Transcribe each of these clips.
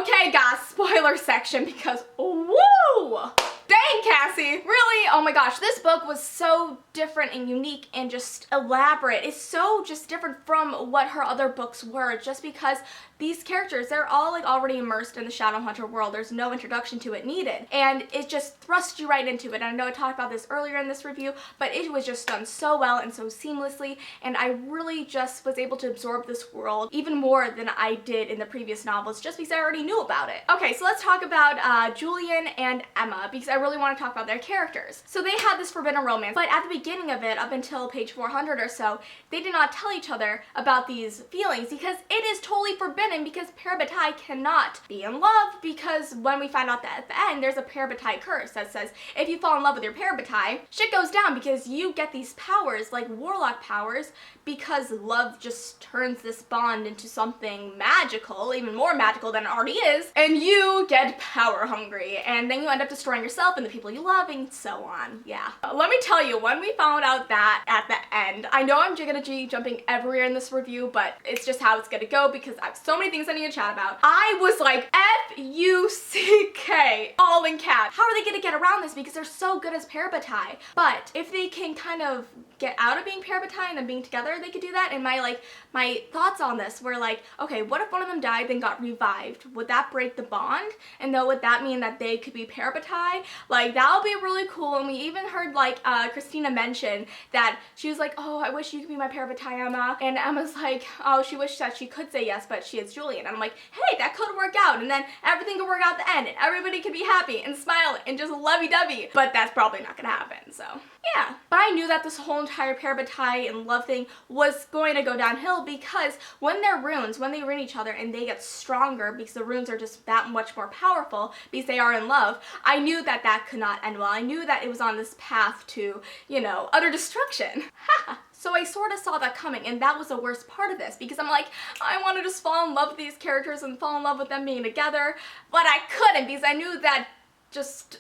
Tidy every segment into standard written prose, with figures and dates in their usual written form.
Okay guys, spoiler section because woo! Dang, Cassie, really? Oh my gosh, this book was so different and unique and just elaborate. It's so just different from what her other books were, just because these characters, they're all like already immersed in the Shadowhunter world. There's no introduction to it needed, and it just thrusts you right into it. And I know I talked about this earlier in this review, but it was just done so well and so seamlessly, and I really just was able to absorb this world even more than I did in the previous novels, just because I already knew about it. Okay, so let's talk about Julian and Emma, because I really want to talk about their characters. So they had this forbidden romance, but at the beginning of it, up until page 400 or so, they did not tell each other about these feelings, because it is totally forbidden, because Parabatai cannot be in love, because when we find out that at the end, there's a Parabatai curse that says if you fall in love with your Parabatai, shit goes down, because you get these powers, like warlock powers, because love just turns this bond into something magical, even more magical than it already is, and you get power hungry, and then you end up destroying yourself and the people you love, and so on. Yeah. Let me tell you, when we found out that at the end, I know I'm gonna be jumping everywhere in this review, but it's just how it's gonna go because I have so many things I need to chat about. I was like, F-U-C-K, all in caps. How are they gonna get around this, because they're so good as Parabatai? But if they can kind of get out of being Parabatai and then being together, they could do that. And my thoughts on this were like, okay, what if one of them died then got revived? Would that break the bond? And then would that mean that they could be Parabatai? Like, that would be really cool. And we even heard like Christina mention that she was like, oh, I wish you could be my Parabatai, Emma. And Emma's like, oh, she wished that she could say yes, but she is Julian. And I'm like, hey, that could work out, and then everything could work out at the end, and everybody could be happy and smile and just lovey-dovey. But that's probably not gonna happen, so yeah. But I knew that this whole entire Parabatai and love thing was going to go downhill, because when they're runes, when they rune each other and they get stronger because the runes are just that much more powerful because they are in love, I knew that that could not end well. I knew that it was on this path to, you know, utter destruction. So I sort of saw that coming, and that was the worst part of this, because I'm like, I want to just fall in love with these characters and fall in love with them being together, but I couldn't, because I knew that just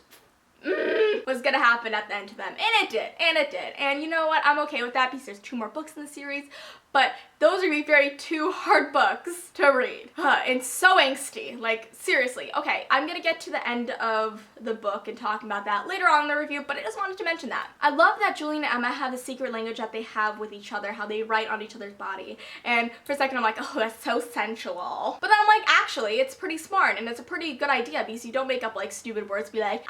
was gonna happen at the end to them, and it did, and you know what, I'm okay with that, because there's 2 more books in the series, but those are gonna be very 2 hard books to read. And so angsty, like seriously. Okay, I'm gonna get to the end of the book and talking about that later on in the review, but I just wanted to mention that. I love that Julian and Emma have the secret language that they have with each other, how they write on each other's body. And for a second I'm like, oh, that's so sensual. But then I'm like, actually, it's pretty smart, and it's a pretty good idea, because you don't make up like stupid words, be like,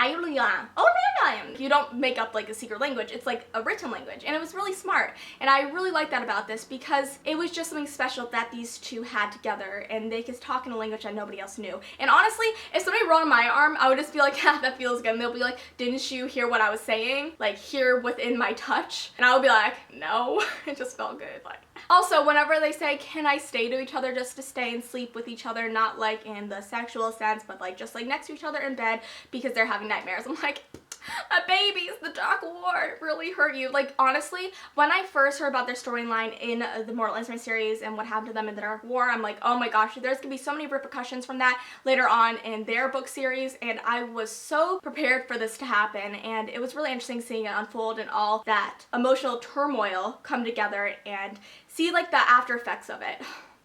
you don't make up like a secret language, it's like a written language, and it was really smart. And I really like that about this, because it was just something special that these 2 had together, and they could talk in a language that nobody else knew. And honestly, if somebody wrote on my arm, I would just be like, yeah, that feels good, and they'll be like, didn't you hear what I was saying? Like, here within my touch? And I would be like, no. It just felt good. Like, also, whenever they say, can I stay to each other, just to stay and sleep with each other, not like in the sexual sense, but like just like next to each other in bed because they're having nightmares, I'm like, babies, the Dark War really hurt you. Like, honestly, when I first heard about their storyline in the Mortal Instruments series and what happened to them in the Dark War, I'm like, oh my gosh, there's gonna be so many repercussions from that later on in their book series, and I was so prepared for this to happen, and it was really interesting seeing it unfold and all that emotional turmoil come together and see like the after effects of it.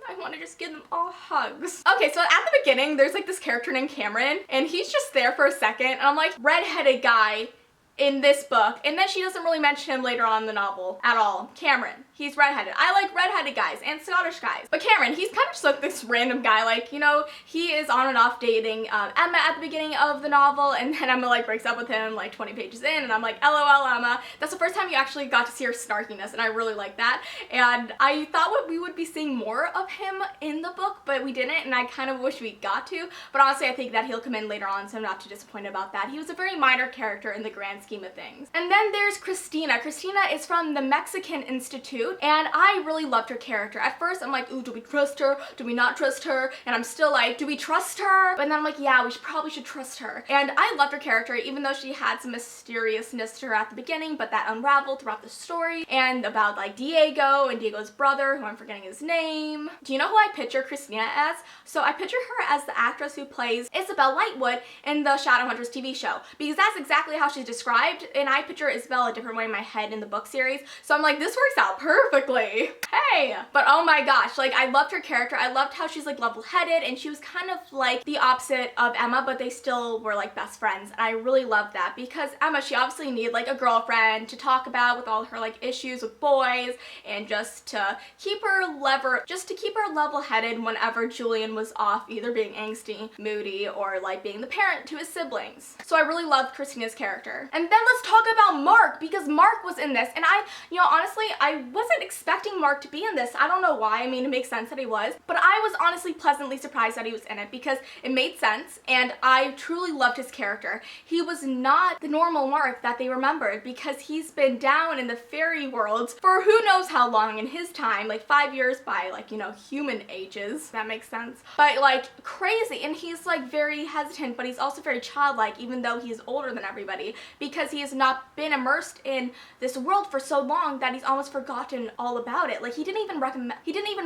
I want to just give them all hugs. Okay, so at the beginning, there's like this character named Kieran, and he's just there for a second, and I'm like, redheaded guy in this book, and then she doesn't really mention him later on in the novel at all. Cameron, he's redheaded. I like redheaded guys and Scottish guys, but Cameron, he's kind of just like this random guy, like, you know, he is on and off dating Emma at the beginning of the novel, and then Emma like breaks up with him like 20 pages in, and I'm like, LOL Emma. That's the first time you actually got to see her snarkiness, and I really like that, and I thought we would be seeing more of him in the book, but we didn't, and I kind of wish we got to, but honestly I think that he'll come in later on, so I'm not too disappointed about that. He was a very minor character in the grand scheme of things. And then there's Christina. Christina is from the Mexican Institute, and I really loved her character. At first I'm like, ooh, do we trust her? Do we not trust her? And I'm still like, do we trust her? But then I'm like, yeah, we probably should trust her. And I loved her character, even though she had some mysteriousness to her at the beginning, but that unraveled throughout the story, and about like Diego and Diego's brother, who I'm forgetting his name. Do you know who I picture Christina as? So I picture her as the actress who plays Isabel Lightwood in the Shadowhunters TV show, because that's exactly how she's described described, and I picture Isabel a different way in my head in the book series, so I'm like, this works out perfectly. Hey! But oh my gosh, like, I loved her character. I loved how she's like level-headed, and she was kind of like the opposite of Emma, but they still were like best friends, and I really loved that because Emma, she obviously needed like a girlfriend to talk about with all her like issues with boys, and just to keep her level-headed whenever Julian was off either being angsty, moody, or like being the parent to his siblings. So I really loved Christina's character. And then let's talk about Mark, because Mark was in this, and honestly, I wasn't expecting Mark to be in this. I don't know why. I mean, it makes sense that he was, but I was honestly pleasantly surprised that he was in it because it made sense, and I truly loved his character. He was not the normal Mark that they remembered, because he's been down in the fairy world for who knows how long in his time, like 5 years by like, human ages. That makes sense. But like crazy, and he's like very hesitant, but he's also very childlike, even though he's older than everybody, because he has not been immersed in this world for so long that he's almost forgotten all about it. Like he didn't even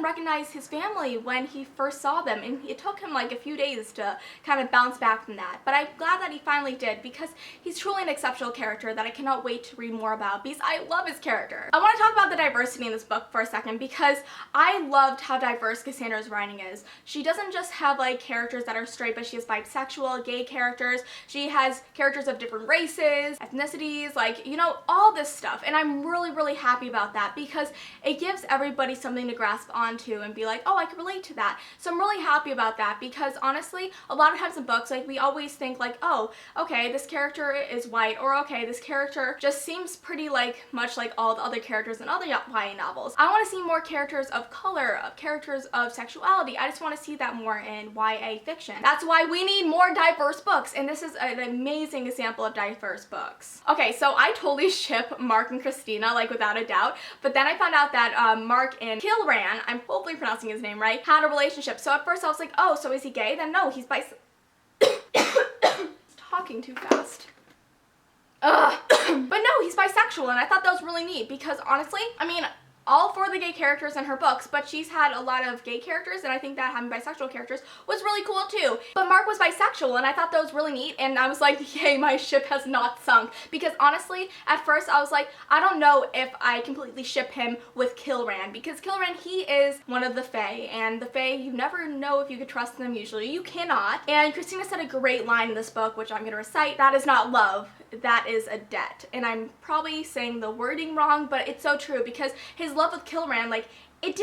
recognize his family when he first saw them, and it took him like a few days to kind of bounce back from that. But I'm glad that he finally did, because he's truly an exceptional character that I cannot wait to read more about, because I love his character. I want to talk about the diversity in this book for a second, because I loved how diverse Cassandra's writing is. She doesn't just have like characters that are straight, but she has bisexual, gay characters. She has characters of different races, ethnicities, like, all this stuff. And I'm really, really happy about that, because it gives everybody something to grasp onto and be like, oh, I can relate to that. So I'm really happy about that, because honestly, a lot of times in books, like, we always think like, oh, okay, this character is white, or okay, this character just seems pretty like much like all the other characters in other YA novels. I want to see more characters of color, of characters of sexuality. I just want to see that more in YA fiction. That's why we need more diverse books, and this is an amazing example of diverse books. Okay, so I totally ship Mark and Christina, like, without a doubt, but then I found out that Mark and Kieran, I'm hopefully pronouncing his name right, had a relationship. So at first I was like, oh, so is he gay? Then no, he's talking too fast. Ugh. But no, he's bisexual, and I thought that was really neat, because honestly, I mean, all 4 of the gay characters in her books, but she's had a lot of gay characters, and I think that having bisexual characters was really cool too. But Mark was bisexual, and I thought that was really neat, and I was like, yay, my ship has not sunk. Because honestly, at first I was like, I don't know if I completely ship him with Kieran, because Kieran, he is one of the Fae, and the Fae, you never know if you could trust them usually. You cannot. And Christina said a great line in this book, which I'm gonna recite: that is not love, that is a debt. And I'm probably saying the wording wrong, but it's so true, because his love with Kieran, like, it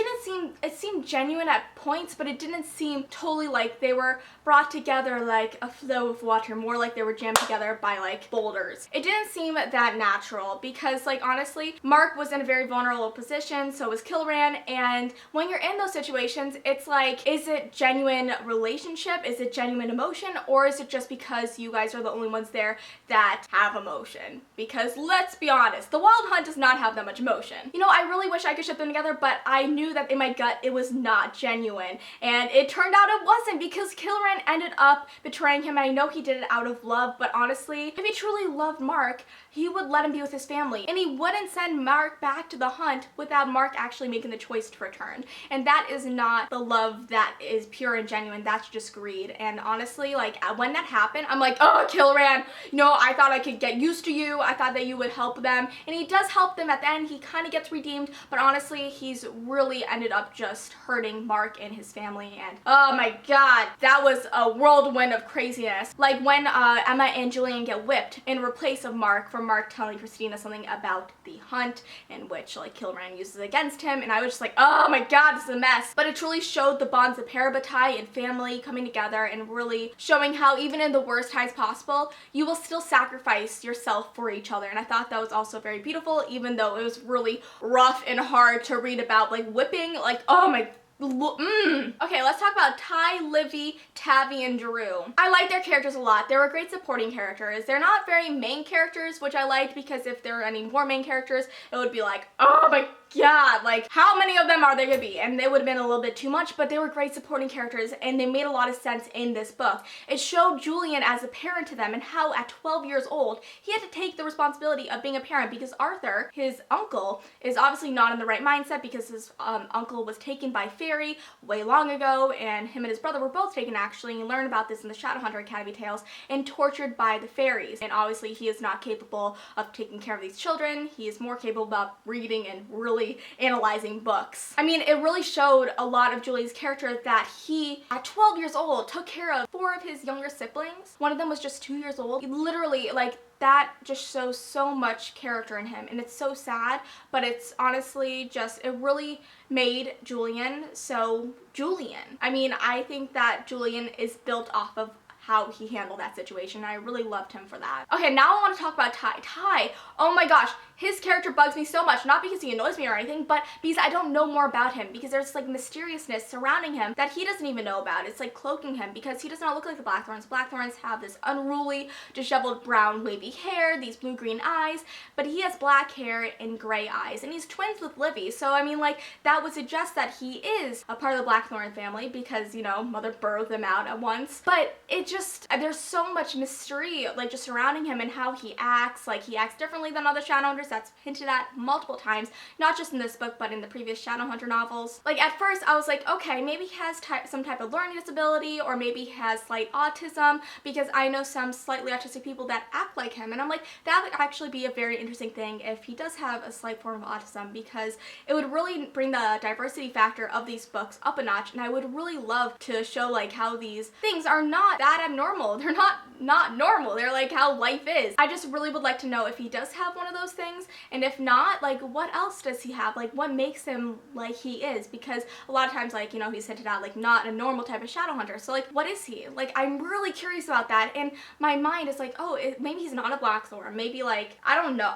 seemed genuine at points, but it didn't seem totally like they were brought together like a flow of water, more like they were jammed together by like boulders. It didn't seem that natural, because like honestly, Mark was in a very vulnerable position, so was Kieran, and when you're in those situations, it's like, is it genuine relationship? Is it genuine emotion? Or is it just because you guys are the only ones there that have emotion? Because let's be honest, the Wild Hunt does not have that much emotion. I really wish I could ship them together, but I knew that in my gut it was not genuine, and it turned out it wasn't, because Kieran ended up betraying him, and I know he did it out of love, but honestly, if he truly loved Mark, he would let him be with his family, and he wouldn't send Mark back to the hunt without Mark actually making the choice to return. And that is not the love that is pure and genuine. That's just greed. And honestly, like, when that happened, I'm like, oh, Kieran, I thought I could get used to you. I thought that you would help them, and he does help them at the end. He kind of gets redeemed, but honestly, he's really ended up just hurting Mark and his family, and oh my god, that was a whirlwind of craziness. Like when Emma and Julian get whipped in replace of Mark, for Mark telling Christina something about the hunt, in which like Kieran uses against him, and I was just like, oh my god, this is a mess. But it truly showed the bonds of Parabatai and family coming together, and really showing how even in the worst times possible, you will still sacrifice yourself for each other. And I thought that was also very beautiful, even though it was really rough and hard to read about, like whipping, like, oh my. Okay, let's talk about Ty, Livy, Tavi, and Drew. I like their characters a lot. They were great supporting characters. They're not very main characters, which I liked, because if there were any more main characters, it would be like, oh my god, like, how many of them are there gonna be? And they would have been a little bit too much, but they were great supporting characters, and they made a lot of sense in this book. It showed Julian as a parent to them, and how at 12 years old, he had to take the responsibility of being a parent, because Arthur, his uncle, is obviously not in the right mindset, because his uncle was taken by fairies fairy way long ago, and him and his brother were both taken actually, and you learn about this in the Shadowhunter Academy tales, and tortured by the fairies. And obviously he is not capable of taking care of these children. He is more capable of reading and really analyzing books. I mean, it really showed a lot of Julian's character that he, at 12 years old, took care of 4 of his younger siblings. One of them was just 2 years old. He literally, like, that just shows so much character in him, and it's so sad, but it's honestly just, it really made Julian so Julian. I mean, I think that Julian is built off of how he handled that situation. I really loved him for that. Okay, now I want to talk about Tai. Tai, oh my gosh, his character bugs me so much, not because he annoys me or anything, but because I don't know more about him, because there's like mysteriousness surrounding him that he doesn't even know about. It's like cloaking him, because he does not look like the Blackthorns. Blackthorns have this unruly, disheveled brown wavy hair, these blue-green eyes, but he has black hair and gray eyes, and he's twins with Livy, so I mean, like, that would suggest that he is a part of the Blackthorn family, because, you know, mother birthed them out at once. But it just, there's so much mystery, like, just surrounding him and how he acts. Like, he acts differently than other Shadowhunters. That's hinted at multiple times, not just in this book, but in the previous Shadowhunter novels. Like, at first, I was like, okay, maybe he has some type of learning disability, or maybe he has slight autism, because I know some slightly autistic people that act like him, and I'm like, that would actually be a very interesting thing if he does have a slight form of autism, because it would really bring the diversity factor of these books up a notch, and I would really love to show, like, how these things are not that abnormal. They're not normal. They're like how life is. I just really would like to know if he does have one of those things, and if not, like, what else does he have? Like, what makes him like he is? Because a lot of times, like, you know, he's hinted at, like, not a normal type of Shadowhunter. So, like, what is he? Like, I'm really curious about that, and my mind is like, oh, maybe he's not a Blackthorn. Maybe, like, I don't know.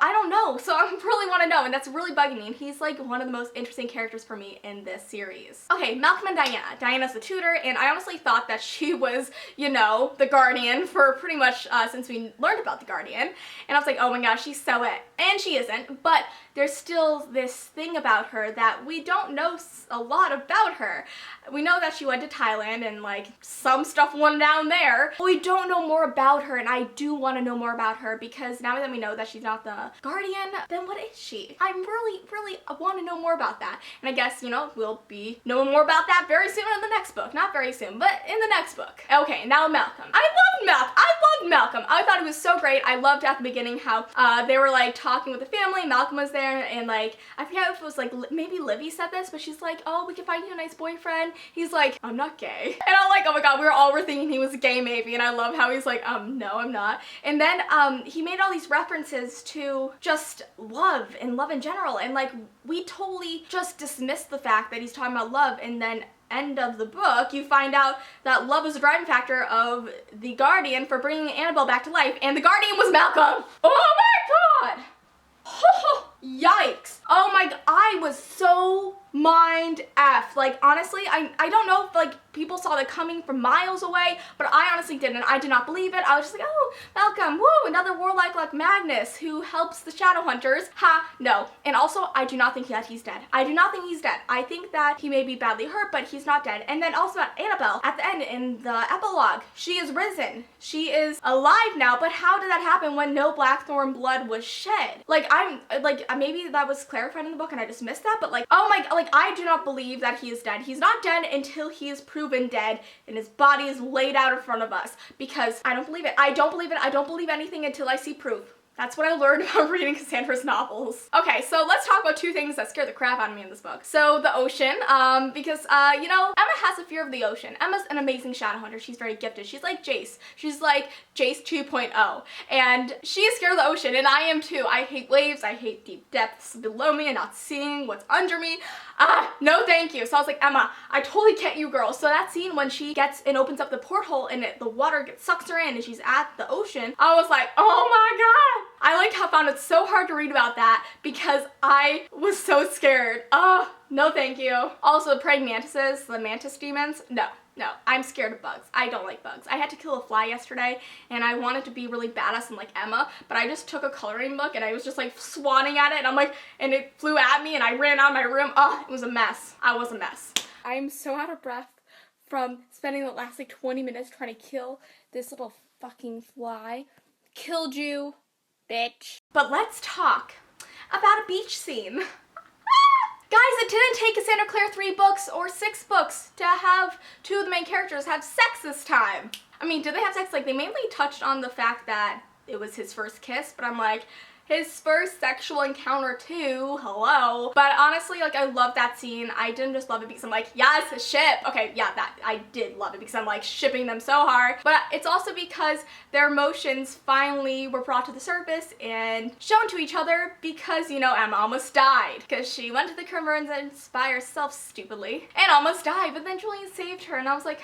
So I really want to know, and that's really bugging me, and he's, like, one of the most interesting characters for me in this series. Okay, Malcolm and Diana. Diana's the tutor, and I honestly thought that she was, you know, the guardian for pretty much since we learned about the guardian, and I was like, oh my gosh, she's so it. And she isn't, but there's still this thing about her that we don't know a lot about her. We know that she went to Thailand and, like, some stuff went down there. But we don't know more about her, and I do want to know more about her, because now that we know that she's not the guardian, then what is she? I really want to know more about that. And I guess, you know, we'll be knowing more about that very soon in the next book. Not very soon, but in the next book. Okay, now Malcolm. I loved Malcolm. I thought it was so great. I loved at the beginning how they were, like, talking with the family. Malcolm was there, and, like, I forget if it was, like, maybe Livy said this, but she's like, oh, we can find you a nice boyfriend. He's like, I'm not gay. And I'm like, oh my god, we were thinking he was gay maybe, and I love how he's like, no, I'm not. And then he made all these references to just love and love in general, and, like, we totally just dismissed the fact that he's talking about love, and then end of the book, you find out that love was the driving factor of the Guardian for bringing Annabelle back to life, and the Guardian was Malcolm. Oh my god! Yikes. Oh my god, I was so mind F. Like, honestly, I don't know if, like, people saw that coming from miles away, but I honestly didn't. I did not believe it. I was just like, oh, Malcolm, woo, another warlike like Magnus who helps the Shadowhunters. Ha, no. And also, I do not think that he's dead. I do not think he's dead. I think that he may be badly hurt, but he's not dead. And then also about Annabelle, at the end, in the epilogue, she is risen. She is alive now, but how did that happen when no Blackthorn blood was shed? Like, maybe that was clarified in the book and I just missed that, but, like, oh my, like, I do not believe that he is dead. He's not dead until he is proven dead and his body is laid out in front of us, because I don't believe it. I don't believe it. I don't believe anything until I see proof. That's what I learned about reading Cassandra's novels. Okay, so let's talk about two things that scare the crap out of me in this book. So the ocean, because, you know, Emma has a fear of the ocean. Emma's an amazing Shadowhunter. She's very gifted. She's like Jace. She's like Jace 2.0. And she is scared of the ocean, and I am too. I hate waves. I hate deep depths below me and not seeing what's under me. No thank you. So I was like, Emma, I totally get you, girl. So that scene when she gets and opens up the porthole and the water sucks her in and she's at the ocean, I was like, oh my god. I found it so hard to read about that because I was so scared. No thank you. Also, the praying mantises, the mantis demons, no, I'm scared of bugs. I don't like bugs. I had to kill a fly yesterday and I wanted to be really badass and like Emma, but I just took a coloring book and I was just like swatting at it and I'm like, and it flew at me and I ran out of my room. It was a mess. I was a mess. I'm so out of breath from spending the last like 20 minutes trying to kill this little fucking fly. Killed you, bitch. But let's talk about a beach scene. Guys, it didn't take Cassandra Clare 3 books or 6 books to have 2 of the main characters have sex this time. I mean, did they have sex? Like, they mainly touched on the fact that it was his first kiss, but I'm like, his first sexual encounter too, hello. But honestly, like, I love that scene. I didn't just love it because I'm like, yes, a ship. Okay, yeah, that, I did love it because I'm like shipping them so hard. But it's also because their emotions finally were brought to the surface and shown to each other because, you know, Emma almost died. Because she went to the convergence by herself stupidly and almost died, but then Julian saved her and I was like,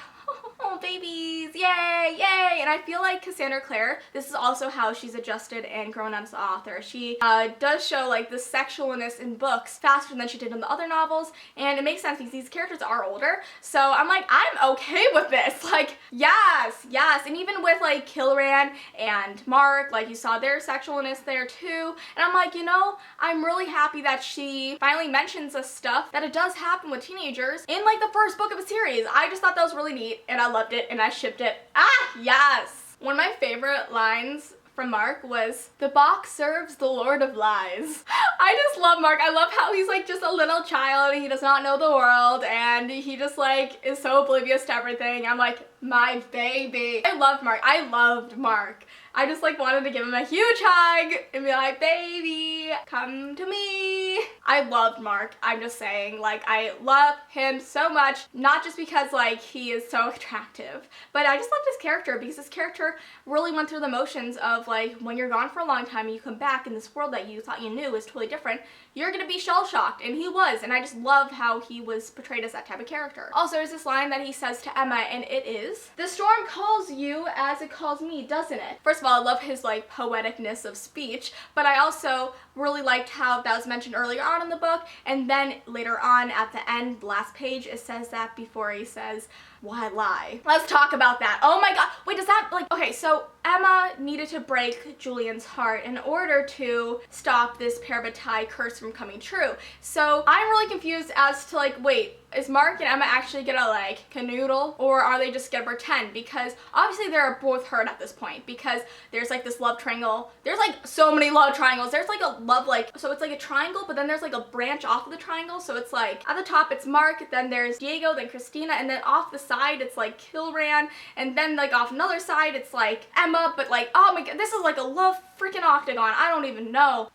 oh, babies, yay, yay. And I feel like Cassandra Clare, this is also how she's adjusted and grown as an author. She does show like the sexualness in books faster than she did in the other novels, and it makes sense because these characters are older. So I'm like, I'm okay with this. Like, yes, yes. And even with like Kieran and Mark, like you saw their sexualness there too. And I'm like, you know, I'm really happy that she finally mentions this stuff, that it does happen with teenagers in like the first book of a series. I just thought that was really neat. And I loved it and I shipped it. Ah, yes! One of my favorite lines from Mark was, "The box serves the Lord of Lies." I just love Mark. I love how he's like just a little child and he does not know the world and he just like is so oblivious to everything. I'm like, my baby. I loved Mark. I loved Mark. I just like wanted to give him a huge hug and be like, baby, come to me. I loved Mark. I'm just saying, like, I love him so much, not just because like he is so attractive, but I just loved his character because his character really went through the motions of like when you're gone for a long time and you come back and this world that you thought you knew is totally different, you're gonna be shell-shocked, and he was, and I just loved how he was portrayed as that type of character. Also, there's this line that he says to Emma, and it is, "The storm calls you as it calls me, doesn't it?" First of all, I love his like poeticness of speech, but I also really liked how that was mentioned earlier on in the book, and then later on at the end, last page, it says that before he says, "Why lie?" Let's talk about that. Oh my god. Wait, does that like, okay, so Emma needed to break Julian's heart in order to stop this Parabatai curse from coming true. So I'm really confused as to like, wait, is Mark and Emma actually gonna like canoodle, or are they just gonna pretend? Because obviously they're both hurt at this point because there's like this love triangle. There's like so many love triangles. There's like a love, like, so it's like a triangle, but then there's like a branch off of the triangle. So it's like at the top it's Mark, then there's Diego, then Christina, and then off the side it's like Kieran, and then like off another side it's like Emma, but like, oh my god, this is like a love freaking octagon. I don't even know.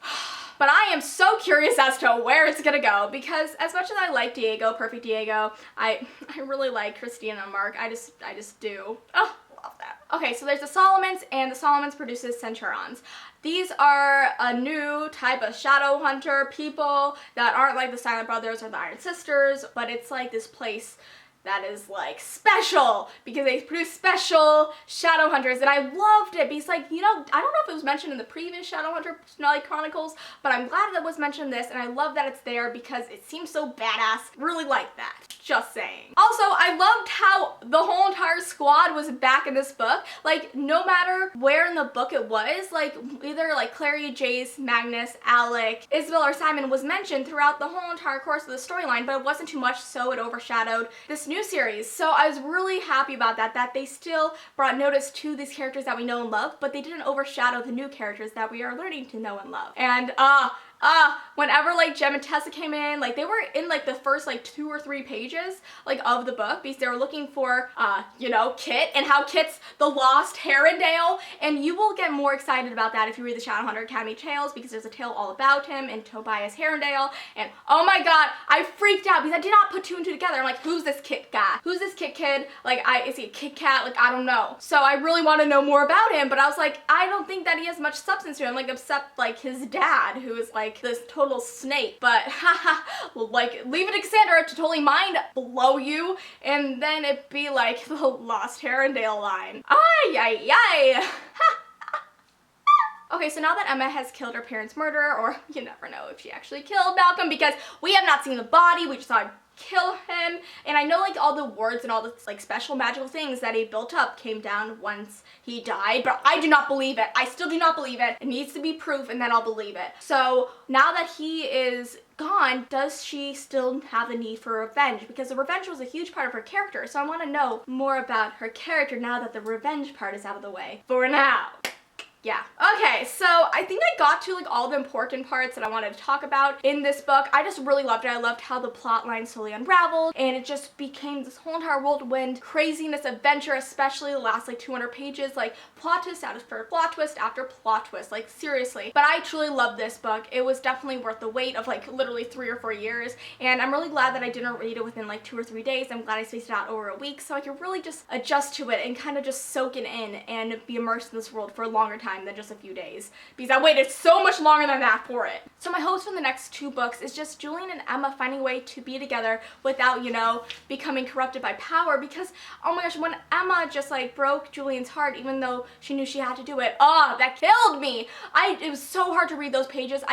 But I am so curious as to where it's gonna go because as much as I like Diego, perfect Diego, I really like Christina and Mark. I just do. Oh, love that. Okay, so there's the Solomons, and the Solomons produces Centurions. These are a new type of shadow hunter people that aren't like the Silent Brothers or the Iron Sisters, but it's like this place that is like special because they produce special shadow hunters, and I loved it because, like, you know, I don't know if it was mentioned in the previous Shadowhunter like Chronicles, but I'm glad that was mentioned in this, and I love that it's there because it seems so badass. Really like that. Just saying. Also, I loved how the whole entire squad was back in this book. Like, no matter where in the book it was, like either like Clary, Jace, Magnus, Alec, Isabel, or Simon was mentioned throughout the whole entire course of the storyline, but it wasn't too much, so it overshadowed this new series. So I was really happy about that they still brought notice to these characters that we know and love, but they didn't overshadow the new characters that we are learning to know and love. And whenever like Jem and Tessa came in, like they were in like the first like 2 or 3 pages like of the book because they were looking for you know, Kit, and how Kit's the lost Herondale, and you will get more excited about that if you read the Shadowhunter Academy tales because there's a tale all about him and Tobias Herondale, and oh my god, I freaked out because I did not put 2 and 2 together. I'm like, who's this Kit guy? Who's this Kit kid? Like, is he a Kit Kat? Like, I don't know. So I really want to know more about him, but I was like, I don't think that he has much substance to him, like except like his dad, who is like this total snake. But haha, like, leave it to Cassandra to totally mind blow you, and then it'd be like the Lost Herondale line. Ay, ay, ay. Okay, so now that Emma has killed her parents' murderer, or you never know if she actually killed Malcolm because we have not seen the body, we just saw kill him, and I know like all the words and all the like special magical things that he built up came down once he died, but I do not believe it. I still do not believe it. It needs to be proof and then I'll believe it. So now that he is gone, does she still have the need for revenge? Because the revenge was a huge part of her character, so I want to know more about her character now that the revenge part is out of the way. For now. Yeah. Okay, so I think I got to like all the important parts that I wanted to talk about in this book. I just really loved it. I loved how the plot line slowly unraveled and it just became this whole entire whirlwind craziness adventure, especially the last like 200 pages, like plot twist after plot twist after plot twist, like seriously. But I truly loved this book. It was definitely worth the wait of like literally 3 or 4 years, and I'm really glad that I didn't read it within like 2 or 3 days. I'm glad I spaced it out over a week so I could really just adjust to it and kind of just soak it in and be immersed in this world for a longer time than just a few days, because I waited so much longer than that for it. So my hopes for the next 2 books is just Julian and Emma finding a way to be together without, you know, becoming corrupted by power, because oh my gosh, when Emma just like broke Julian's heart even though she knew she had to do it, that killed me. It was so hard to read those pages.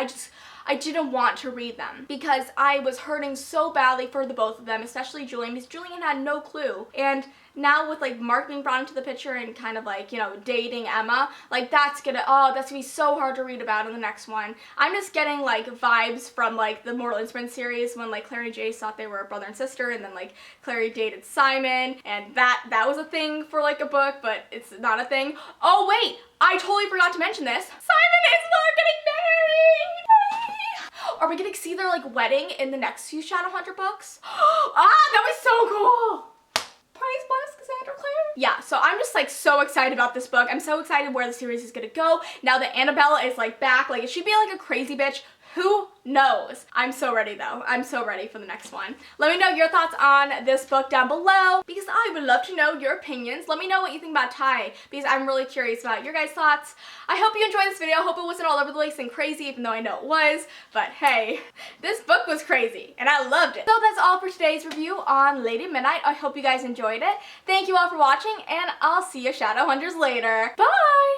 I didn't want to read them because I was hurting so badly for the both of them, especially Julian, because Julian had no clue. And now with like Mark being brought into the picture and kind of like, you know, dating Emma, like that's gonna be so hard to read about in the next one. I'm just getting like vibes from like the Mortal Instruments series when like Claire and Jace thought they were brother and sister, and then like Clary dated Simon, and that was a thing for like a book, but it's not a thing. Oh wait, I totally forgot to mention this. Simon is not getting married! Are we gonna see their like wedding in the next few Shadowhunter books? That was so cool! Praise bless Cassandra Clare. Yeah, so I'm just like so excited about this book. I'm so excited where the series is gonna go now that Annabella is like back. Like, is she being like a crazy bitch? Who knows? I'm so ready though. I'm so ready for the next one. Let me know your thoughts on this book down below, because I would love to know your opinions. Let me know what you think about Ty, because I'm really curious about your guys' thoughts. I hope you enjoyed this video. I hope it wasn't all over the place and crazy, even though I know it was. But hey, this book was crazy and I loved it. So that's all for today's review on Lady Midnight. I hope you guys enjoyed it. Thank you all for watching, and I'll see you Shadowhunters later. Bye!